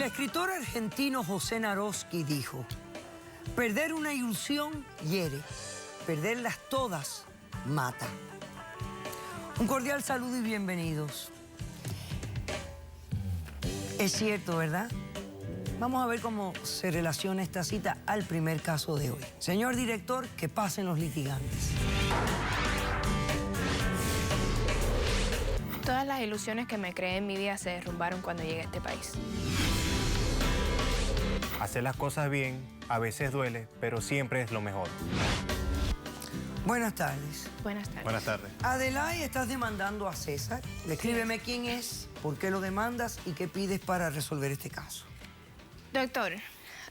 escritor argentino José Naroski dijo: perder una ilusión hiere, perderlas todas mata. Un cordial saludo y bienvenidos. Es cierto, ¿verdad? Vamos a ver cómo se relaciona esta cita al primer caso de hoy. Señor director, que pasen los litigantes. Todas las ilusiones que me creé en mi vida se derrumbaron cuando llegué a este país. Hacer las cosas bien a veces duele, pero siempre es lo mejor. Buenas tardes. Buenas tardes. Buenas tardes. Adelaide, estás demandando a César. Descríbeme quién es, por qué lo demandas y qué pides para resolver este caso. Doctor,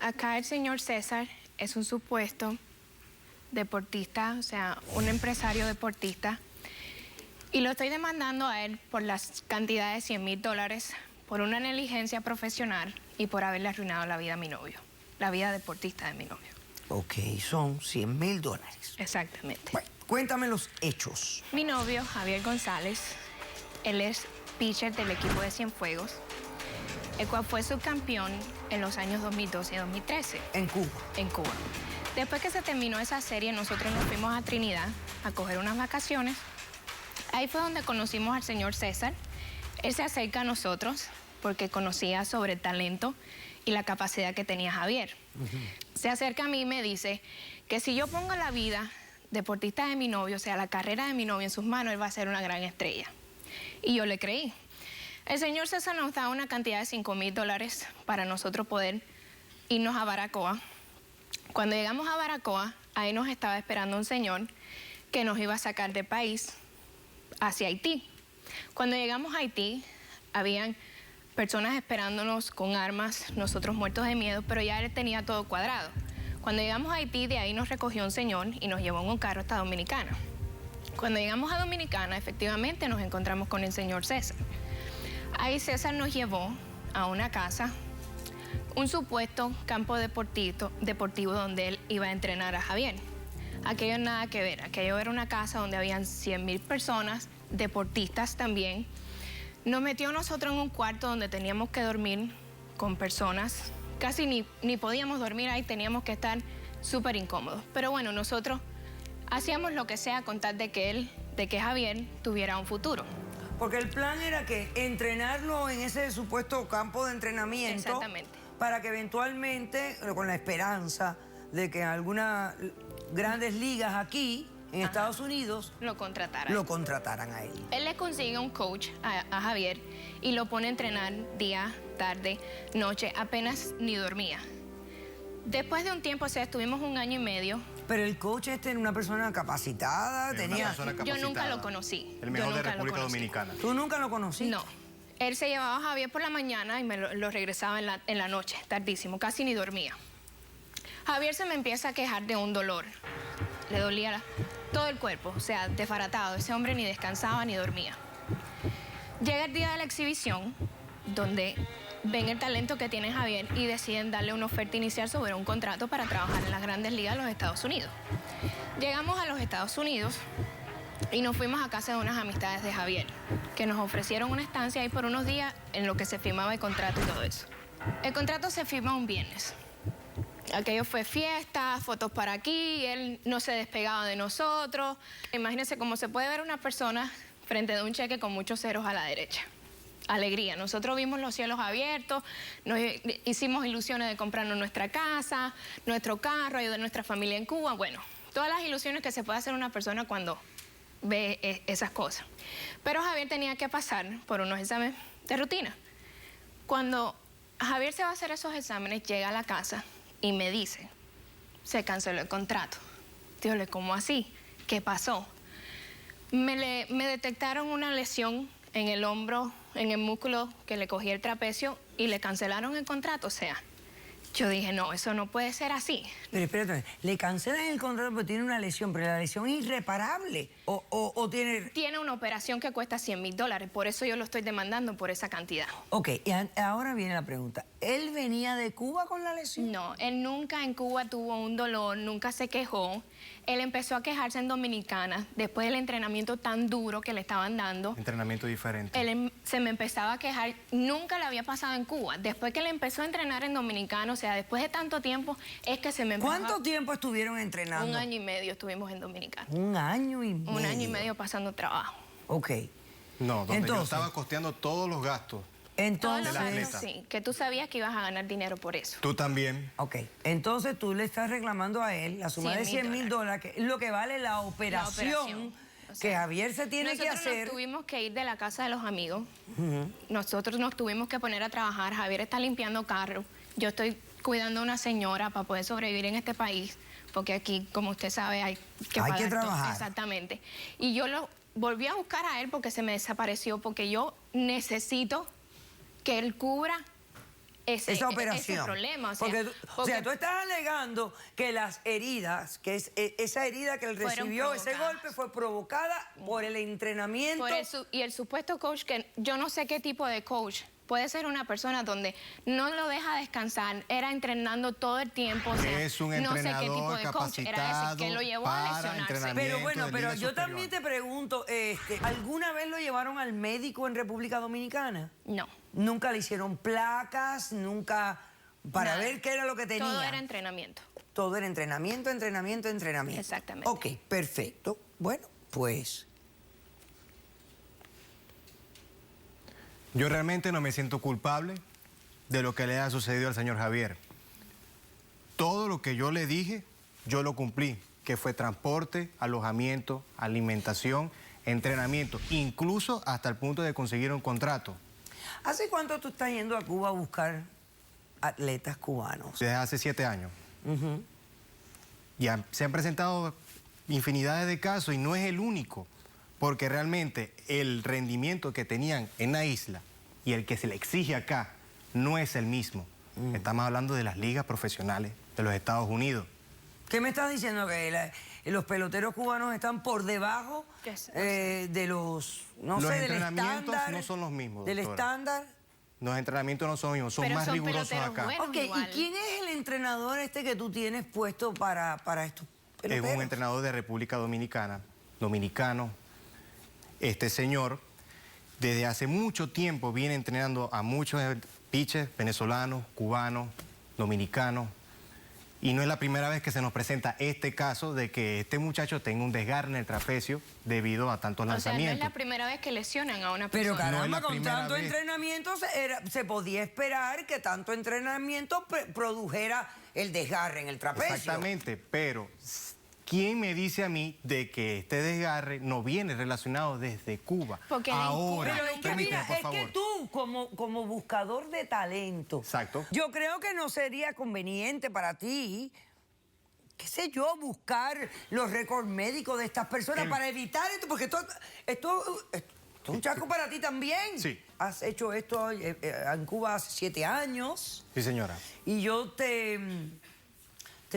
acá el señor César es un supuesto deportista, o sea, un empresario deportista, y lo estoy demandando a él por las cantidades de $100,000 por una negligencia profesional y por haberle arruinado la vida a mi novio, la vida deportista de mi novio. Ok, son $100,000. Exactamente. Bueno, cuéntame los hechos. Mi novio, Javier González, él es pitcher del equipo de Cienfuegos, el cual fue subcampeón en los años 2012 y 2013. En Cuba. En Cuba. Después que se terminó esa serie, nosotros nos fuimos a Trinidad a coger unas vacaciones. Ahí fue donde conocimos al señor César. Él se acerca a nosotros porque conocía sobre el talento y la capacidad que tenía Javier. Se acerca a mí y me dice que si yo pongo la vida deportista de mi novio, o sea, la carrera de mi novio en sus manos, él va a ser una gran estrella. Y yo le creí. El señor César nos da una cantidad de $5,000 para nosotros poder irnos a Baracoa. Cuando llegamos a Baracoa, ahí nos estaba esperando un señor que nos iba a sacar del país hacia Haití. Cuando llegamos a Haití, habían personas esperándonos con armas, nosotros muertos de miedo, pero ya él tenía todo cuadrado. Cuando llegamos a Haití, de ahí nos recogió un señor y nos llevó en un carro hasta Dominicana. Cuando llegamos a Dominicana, efectivamente nos encontramos con el señor César. Ahí César nos llevó a una casa, un supuesto campo deportivo donde él iba a entrenar a Javier. Aquello nada que ver, aquello era una casa donde habían 100,000 personas, deportistas también. Nos metió nosotros en un cuarto donde teníamos que dormir con personas. Casi ni podíamos dormir ahí, teníamos que estar súper incómodos. Pero bueno, nosotros hacíamos lo que sea con tal de que Javier tuviera un futuro. Porque el plan era que entrenarlo en ese supuesto campo de entrenamiento. Exactamente. Para que eventualmente, con la esperanza de que algunas grandes ligas aquí, en Estados Unidos, lo contrataran a él. Él le consigue un coach a Javier y lo pone a entrenar día, tarde, noche, apenas ni dormía. Después de un tiempo, o sea, estuvimos 1 año y medio. Pero el coach era una persona capacitada, Yo nunca lo conocí. El mejor de República Dominicana. ¿Tú nunca lo conociste? No. Él se llevaba a Javier por la mañana y me lo regresaba en la noche, tardísimo, casi ni dormía. Javier se me empieza a quejar de un dolor. Le dolía todo el cuerpo, o sea, desbaratado. Ese hombre ni descansaba ni dormía. Llega el día de la exhibición, donde ven el talento que tiene Javier y deciden darle una oferta inicial sobre un contrato para trabajar en las grandes ligas de los Estados Unidos. Llegamos a los Estados Unidos y nos fuimos a casa de unas amistades de Javier, que nos ofrecieron una estancia ahí por unos días en lo que se firmaba el contrato y todo eso. El contrato se firma un viernes. Aquello fue fiesta, fotos para aquí, él no se despegaba de nosotros. Imagínense cómo se puede ver una persona frente de un cheque con muchos ceros a la derecha. Alegría. Nosotros vimos los cielos abiertos, nos hicimos ilusiones de comprarnos nuestra casa, nuestro carro, ayudar a nuestra familia en Cuba. Bueno, todas las ilusiones que se puede hacer una persona cuando ve esas cosas. Pero Javier tenía que pasar por unos exámenes de rutina. Cuando Javier se va a hacer esos exámenes, llega a la casa y me dice: se canceló el contrato. Dígale, ¿cómo así? ¿Qué pasó? Me detectaron una lesión en el hombro, en el músculo que le cogía el trapecio y le cancelaron el contrato. O sea, yo dije, no, eso no puede ser así. Pero espérate, le cancelan el contrato porque tiene una lesión, pero la lesión es irreparable. ¿O tiene...? Tiene una operación que cuesta $100,000, por eso yo lo estoy demandando por esa cantidad. Ok, y ahora viene la pregunta. ¿Él venía de Cuba con la lesión? No, él nunca en Cuba tuvo un dolor, nunca se quejó. Él empezó a quejarse en Dominicana, después del entrenamiento tan duro que le estaban dando. Entrenamiento diferente. Él se me empezaba a quejar, nunca le había pasado en Cuba. Después que él empezó a entrenar en Dominicana, o sea, después de tanto tiempo, es que se me empezó. ¿Cuánto tiempo estuvieron entrenando? 1 año y medio estuvimos en Dominicana. 1 año y medio. 1 año y medio pasando trabajo. Ok. No, donde yo Entonces, estaba costeando todos los gastos. Todos Entonces, los años, atleta. sí, que tú sabías que ibas a ganar dinero por eso. Tú también. ok. Entonces tú le estás reclamando a él la suma de $100,000, que es lo que vale la operación, O sea, que Javier se tiene que nosotros hacer. nos tuvimos que ir de la casa de los amigos. Nosotros nos tuvimos que poner a trabajar. Javier está limpiando carros. Yo estoy cuidando a una señora para poder sobrevivir en este país. Porque aquí, como usted sabe, hay que Hay pagar que todo. trabajar. Exactamente. Y yo lo volví a buscar a él porque se me desapareció. Porque yo necesito que él cubra esa operación. ese problema. O sea, tú estás alegando que las heridas, que es esa herida que él Fueron recibió, ese provocadas. golpe fue provocada por el entrenamiento. Y el supuesto coach, que yo no sé qué tipo de coach, puede ser una persona donde no lo deja descansar, era entrenando todo el tiempo. O sea, Es un no sé qué tipo entrenador de coach era ese que lo llevó a para lesionarse. entrenamiento. Pero bueno, de pero liga yo superior. también te pregunto, ¿alguna vez lo llevaron al médico en República Dominicana? No. Nunca le hicieron placas, nunca para Nada. ver qué era lo que tenía. Todo era entrenamiento. Todo era entrenamiento, entrenamiento, entrenamiento. Exactamente. Ok, perfecto. Bueno, pues Yo realmente no me siento culpable de lo que le ha sucedido al señor Javier. Todo lo que yo le dije, yo lo cumplí, que fue transporte, alojamiento, alimentación, entrenamiento, incluso hasta el punto de conseguir un contrato. ¿hace cuánto tú estás yendo a Cuba a buscar atletas cubanos? Desde hace 7 años. Ya se han presentado infinidades de casos y no es el único, porque realmente el rendimiento que tenían en la isla y el que se le exige acá no es el mismo. Estamos hablando de las ligas profesionales de los Estados Unidos. ¿Qué me estás diciendo? ¿Que los peloteros cubanos están por debajo de los, no Los sé, del entrenamientos estándar? no son los mismos, ¿Del doctora. estándar? Los entrenamientos no son los mismos, son Pero más son rigurosos peloteros acá. buenos. Ok, igual. ¿y quién es el entrenador que tú tienes puesto para estos Es peloteros? un entrenador de República Dominicana, dominicano. Este señor, desde hace mucho tiempo, viene entrenando a muchos pitchers venezolanos, cubanos, dominicanos. Y no es la primera vez que se nos presenta este caso de que este muchacho tenga un desgarre en el trapecio debido a tantos O sea, no es lanzamientos. la primera vez que lesionan a una Pero persona. No es caramba, la con primera tanto vez. entrenamiento se podía esperar que tanto entrenamiento produjera el desgarre en el trapecio. Exactamente, pero ¿quién me dice a mí de que este desgarre no viene relacionado desde Cuba? Porque en ahora, Cuba Pero es que permíteme, mira, por es favor. que tú como buscador de talento, Exacto. yo creo que no sería conveniente para ti, qué sé yo, buscar los récords médicos de estas personas para evitar esto, porque esto es un chaco para ti también. Sí. Has hecho esto en Cuba hace 7 años. Sí, señora. Y yo te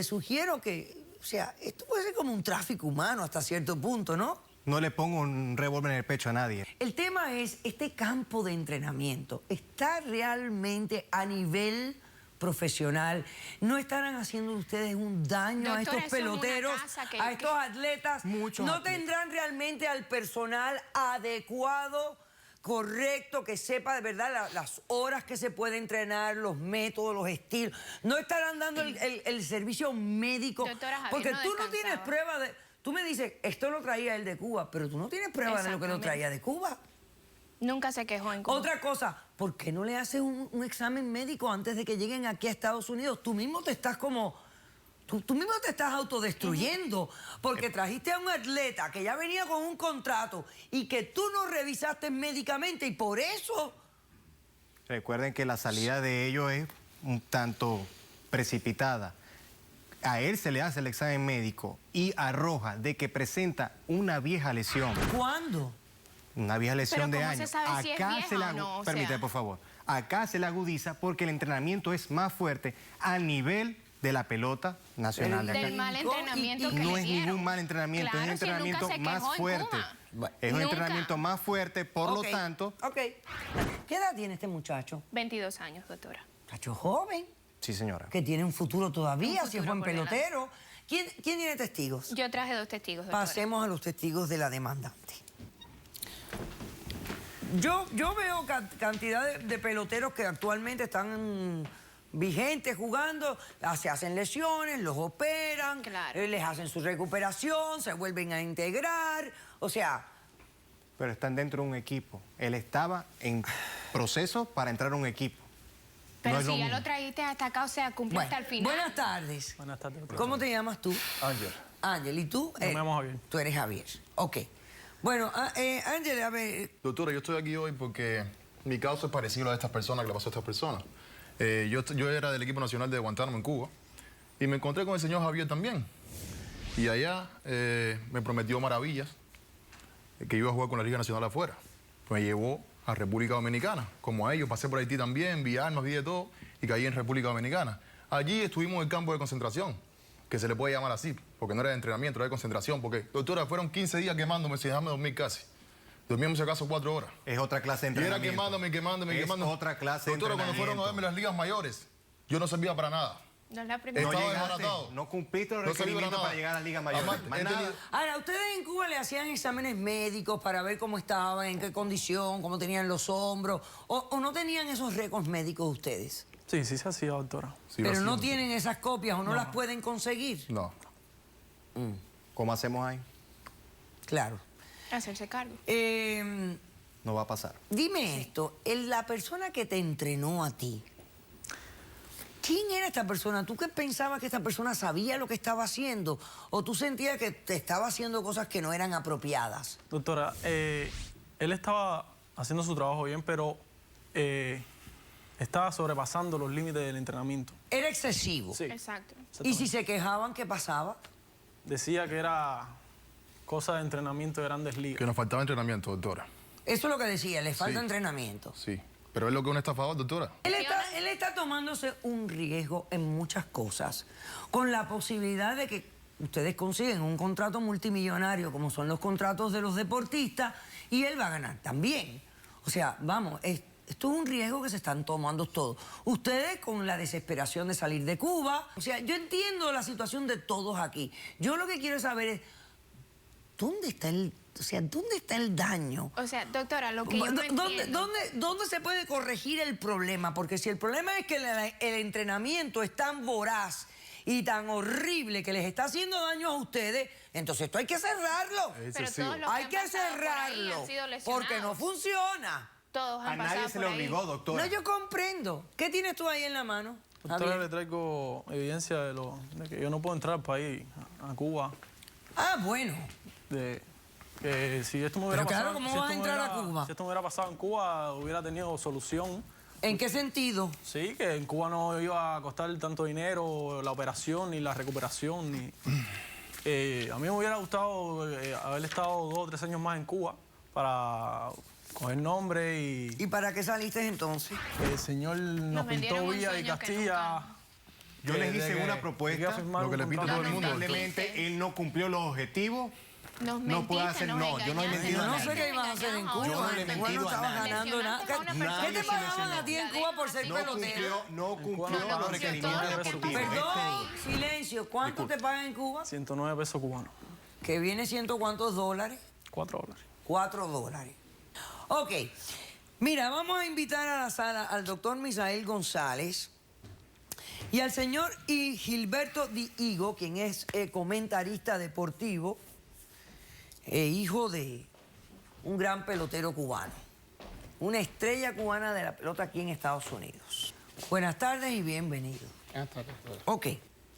sugiero que, o sea, esto puede ser como un tráfico humano hasta cierto punto, ¿no? No le pongo un revólver en el pecho a nadie. El tema es, este campo de entrenamiento, ¿está realmente a nivel profesional? ¿No estarán haciendo ustedes un daño a Doctora, estos eso es una peloteros, casa que- a estos atletas? Muchos ¿No atletas. tendrán realmente al personal adecuado, correcto, que sepa de verdad las horas que se puede entrenar, los métodos, los estilos? ¿No estarán dando el servicio médico? Doctora, Javier Porque no tú no tienes descansaba. prueba de... Tú me dices, esto lo traía él de Cuba, pero tú no tienes prueba de lo que lo Exactamente. traía de Cuba. Nunca se quejó en Cuba. Otra cosa, ¿por qué no le haces un examen médico antes de que lleguen aquí a Estados Unidos? Tú mismo te estás tú mismo te estás autodestruyendo porque trajiste a un atleta que ya venía con un contrato y que tú no revisaste médicamente y por eso... Recuerden que la salida de ellos es un tanto precipitada. A él se le hace el examen médico y arroja de que presenta una vieja lesión. ¿Cuándo? Una vieja lesión Pero de ¿cómo se años. sabe si es vieja o no? O sea- Permíteme, por favor. Acá se le agudiza porque el entrenamiento es más fuerte al nivel de la pelota nacional de acá. Del mal entrenamiento que No le es dieron. ningún mal entrenamiento, Claro, es un si él nunca entrenamiento se más quejó en fuerte. Cuba. Es un Nunca. entrenamiento más fuerte, por lo Ok, tanto... Ok. ¿Qué edad tiene este muchacho? 22 años, doctora. Muchacho joven, Sí, señora. que tiene un futuro todavía, Un si es futuro buen por delante. pelotero, ¿Quién tiene testigos? Yo traje 2 testigos, doctora. Pasemos a los testigos de la demandante. Yo veo cantidad de peloteros que actualmente están vigentes jugando, se hacen lesiones, los operan, Claro. les hacen su recuperación, se vuelven a integrar, o sea... Pero están dentro de un equipo. Él estaba en proceso para entrar a un equipo. Pero No es si lo ya mismo. lo trajiste hasta acá, o sea, cumple Bueno, hasta el final. buenas tardes. Buenas tardes, doctora. ¿Cómo te llamas tú? Ángel. Ángel, ¿y tú? Yo me llamo Javier. Tú eres Javier, ok. Bueno, Ángel, a ver, Doctora, yo estoy aquí hoy porque mi caso es parecido a de estas personas que le pasó a estas personas. Yo era del equipo nacional de Guantánamo en Cuba y me encontré con el señor Javier también. Y allá me prometió maravillas, que iba a jugar con la Liga Nacional afuera. Me llevó a República Dominicana, como a ellos. Pasé por Haití también, vi armas, vi de todo y caí en República Dominicana. Allí estuvimos en el campo de concentración, que se le puede llamar así, porque no era de entrenamiento, era de concentración. Porque, doctora, fueron 15 días quemándome sin dejarme dormir casi. Dormíamos si acaso 4 horas. Es otra clase de Y era entrenamiento. quemándome. Es otra clase de Doctora, cuando entrenamiento. fueron a verme las ligas mayores, yo no servía para nada. No es la primera. No Estaba llegaste, desbaratado. no cumpliste los No serví requerimientos nada. para llegar a la Liga Mayor. Además, Más he nada. tenido- ahora, ¿ustedes en Cuba le hacían exámenes médicos para ver cómo estaban, en qué condición, cómo tenían los hombros? ¿O no tenían esos récords médicos ustedes? Sí, sí se hacía, doctora. Sí, Pero lo no hacía. tienen esas copias o no las pueden conseguir. No. ¿Cómo hacemos ahí? Claro. Hacerse cargo. No va a pasar. Dime esto, la persona que te entrenó a ti, ¿quién era esta persona? ¿Tú qué pensabas que esta persona sabía lo que estaba haciendo? ¿O tú sentías que te estaba haciendo cosas que no eran apropiadas? Doctora, él estaba haciendo su trabajo bien, pero estaba sobrepasando los límites del entrenamiento. Era excesivo. Sí. Exacto. Y si se quejaban, ¿qué pasaba? Decía que era cosa de entrenamiento de grandes ligas. Que nos faltaba entrenamiento, doctora. Eso es lo que decía, le falta Sí. entrenamiento. Sí. Pero es lo que es un estafador, doctora. Él está tomándose un riesgo en muchas cosas, con la posibilidad de que ustedes consiguen un contrato multimillonario, como son los contratos de los deportistas, y él va a ganar también. O sea, vamos, esto es un riesgo que se están tomando todos. Ustedes con la desesperación de salir de Cuba. O sea, yo entiendo la situación de todos aquí. Yo lo que quiero saber es, ¿dónde está el daño? O sea, doctora, lo que yo no entiendo... ¿Dónde se puede corregir el problema? Porque si el problema es que el entrenamiento es tan voraz y tan horrible que les está haciendo daño a ustedes, entonces esto hay que cerrarlo. Es Pero excesivo. todos los Hay han que pasado por ahí cerrarlo han sido lesionados. porque no funciona. Todos A han nadie pasado se por le ahí. obligó, doctora. No, yo comprendo. ¿Qué tienes tú ahí en la mano? Doctora, Javier? le traigo evidencia de que yo no puedo entrar al país, a Cuba. Ah, bueno. De que si esto me hubiera Pero claro, pasado... ¿cómo si vas a esto entrar a hubiera- Cuba? Si esto me hubiera pasado en Cuba, hubiera tenido solución. ¿En qué sentido? Sí, que en Cuba no iba a costar tanto dinero la operación ni la recuperación. A mí me hubiera gustado haber estado 2 o 3 años más en Cuba para coger nombre y ¿Y para qué saliste entonces? el señor nos vendieron pintó un Villa y sueño que Castilla. nunca- Yo les hice una propuesta, quería firmar lo que un le pinta contrato. todo el mundo. Lamentablemente, él no cumplió los objetivos. Nos No puede mentiste, hacer, nos no, yo no he engañaste, mentido Yo no a sé nadie. qué ibas a hacer en Cuba. Yo no le he Igual mentido no a estabas nadie. ganando nada. Lesionaste a una persona. ¿Qué te pagaban a ti en Cuba por ser No pelotero? No cumplió No, los no, requerimientos todo lo que deportivos. Perdón, silencio. ¿Cuánto te pagan en Cuba? 109 pesos cubanos, Que viene siendo cuántos dólares. $4. 4 dólares. Ok. Mira, vamos a invitar a la sala al doctor Misael González y al señor Gilberto Di Higo, quien es comentarista deportivo e hijo de un gran pelotero cubano, una estrella cubana de la pelota aquí en Estados Unidos. Buenas tardes y bienvenido. Buenas tardes, doctor. Ok.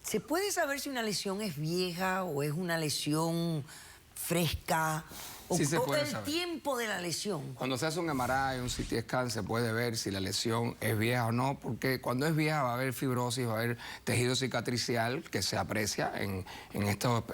¿Se puede saber si una lesión es vieja o es una lesión fresca? Sí se o puede el saber. tiempo de la lesión. Cuando se hace un MRI, un CT scan, se puede ver si la lesión es vieja o no, porque cuando es vieja va a haber fibrosis, va a haber tejido cicatricial que se aprecia en estos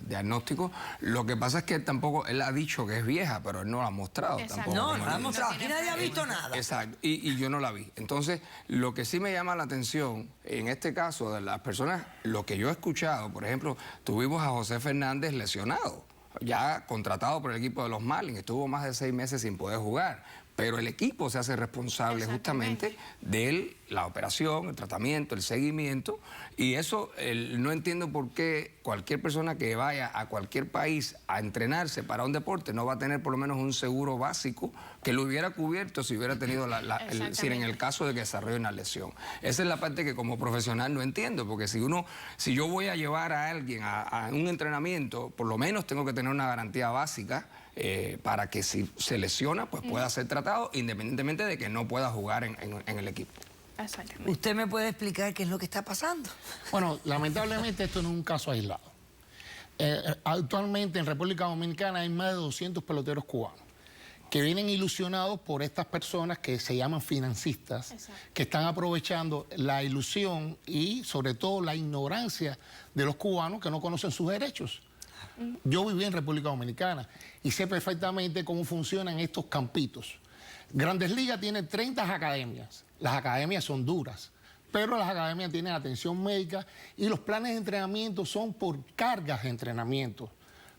diagnósticos. Lo que pasa es que tampoco, él ha dicho que es vieja, pero él no la ha mostrado Exacto. tampoco. No, no la No hemos mostrado. Aquí tiene nadie ha problema. visto nada. Exacto, y yo no la vi. Entonces, lo que sí me llama la atención, en este caso de las personas, lo que yo he escuchado, por ejemplo, tuvimos a José Fernández lesionado, ya contratado por el equipo de los Marlins, estuvo más de 6 meses sin poder jugar, pero el equipo se hace responsable justamente de la operación, el tratamiento, el seguimiento, y eso no entiendo por qué cualquier persona que vaya a cualquier país a entrenarse para un deporte no va a tener por lo menos un seguro básico que lo hubiera cubierto si hubiera tenido en el caso de que desarrolle una lesión. Esa es la parte que como profesional no entiendo, porque si yo voy a llevar a alguien a un entrenamiento, por lo menos tengo que tener una garantía básica para que si se lesiona, pues pueda ser tratado independientemente de que no pueda jugar en el equipo. Exactamente. ¿Usted me puede explicar qué es lo que está pasando? Bueno, lamentablemente esto no es un caso aislado. Actualmente en República Dominicana hay más de 200 peloteros cubanos que vienen ilusionados por estas personas que se llaman financistas, que están aprovechando la ilusión y sobre todo la ignorancia de los cubanos que no conocen sus derechos. Yo viví en República Dominicana y sé perfectamente cómo funcionan estos campitos. Grandes Ligas tiene 30 academias. Las academias son duras, pero las academias tienen atención médica y los planes de entrenamiento son por cargas de entrenamiento.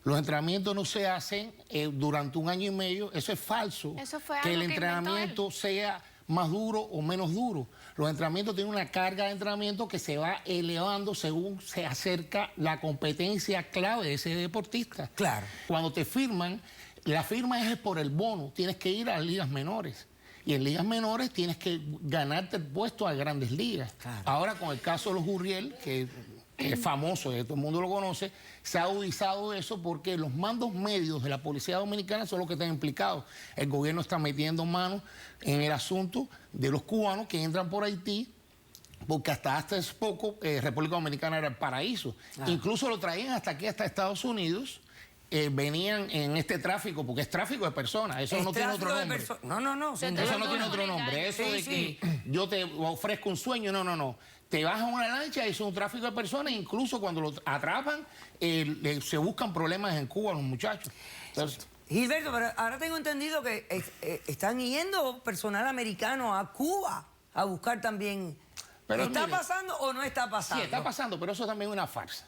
Los entrenamientos no se hacen durante un año y medio. Eso es falso. Eso fue que algo el que entrenamiento sea más duro o menos duro. Los entrenamientos tienen una carga de entrenamiento que se va elevando según se acerca la competencia clave de ese deportista. Claro. Cuando te firman, la firma es por el bono. Tienes que ir a las ligas menores. Y en ligas menores tienes que ganarte el puesto a Grandes Ligas. Claro. Ahora con el caso de los Gurriel, que es famoso, todo el mundo lo conoce, se ha agudizado eso porque los mandos medios de la Policía Dominicana son los que están implicados. El gobierno está metiendo manos en el asunto de los cubanos que entran por Haití, porque hasta hace poco República Dominicana era el paraíso. Incluso lo traían hasta aquí, hasta Estados Unidos. Venían en este tráfico, porque es tráfico de personas, eso no tiene otro nombre. No. Eso no tiene otro nombre. Eso de que yo te ofrezco un sueño, no. Te vas a una lancha y eso es un tráfico de personas. Incluso cuando lo atrapan, se buscan problemas en Cuba los muchachos. Entonces, Gilberto, pero ahora tengo entendido que están yendo personal americano a Cuba a buscar también. Pero ¿Está mire, pasando o no está pasando? sí, está pasando, pero eso también es una farsa.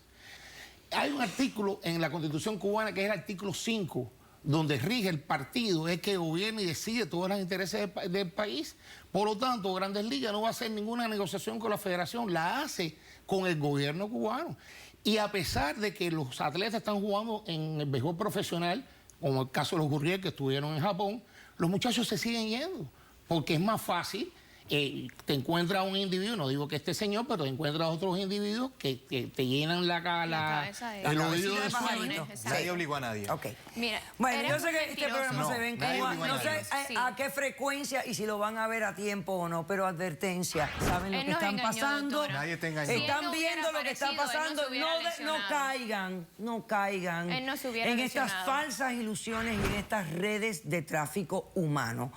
Hay un artículo en la Constitución cubana que es el artículo 5, donde rige el partido, es que gobierna y decide todos los intereses del país. Por lo tanto, Grandes Ligas no va a hacer ninguna negociación con la federación, la hace con el gobierno cubano. Y a pesar de que los atletas están jugando en el béisbol profesional, como el caso de los Gurriel que estuvieron en Japón, los muchachos se siguen yendo, porque es más fácil. Te encuentras un individuo, no digo que este señor, pero te encuentras otros individuos que te llenan el oído de sueño. Nadie obligó a nadie. Ok. Mira, Bueno, eres yo sé un que este programa No, se ve en nadie Cuba. obligó a No sé nadie. a qué frecuencia y si lo van a ver a tiempo o no, pero advertencia. ¿Saben lo Él que nos están engañó, pasando? doctora. Nadie te engañó. Si él Están no hubiera viendo lo que está aparecido, él no pasando. se hubiera No lesionado. caigan Él no se hubiera en estas lesionado. falsas ilusiones y en estas redes de tráfico humano.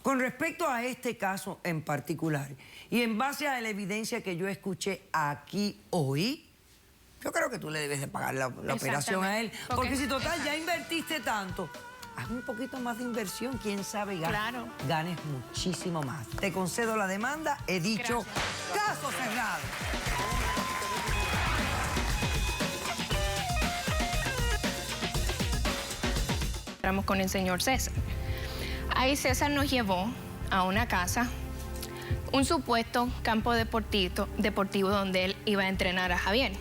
Con respecto a este caso en particular, y en base a la evidencia que yo escuché aquí hoy, yo creo que tú le debes de pagar la operación a él. Exactamente. Porque si total ya invertiste tanto, haz un poquito más de inversión, quién sabe, Claro. ganes muchísimo más. Te concedo la demanda, he dicho, caso cerrado. Entramos con el señor César. Ahí César nos llevó a una casa, un supuesto campo deportivo donde él iba a entrenar a Javier.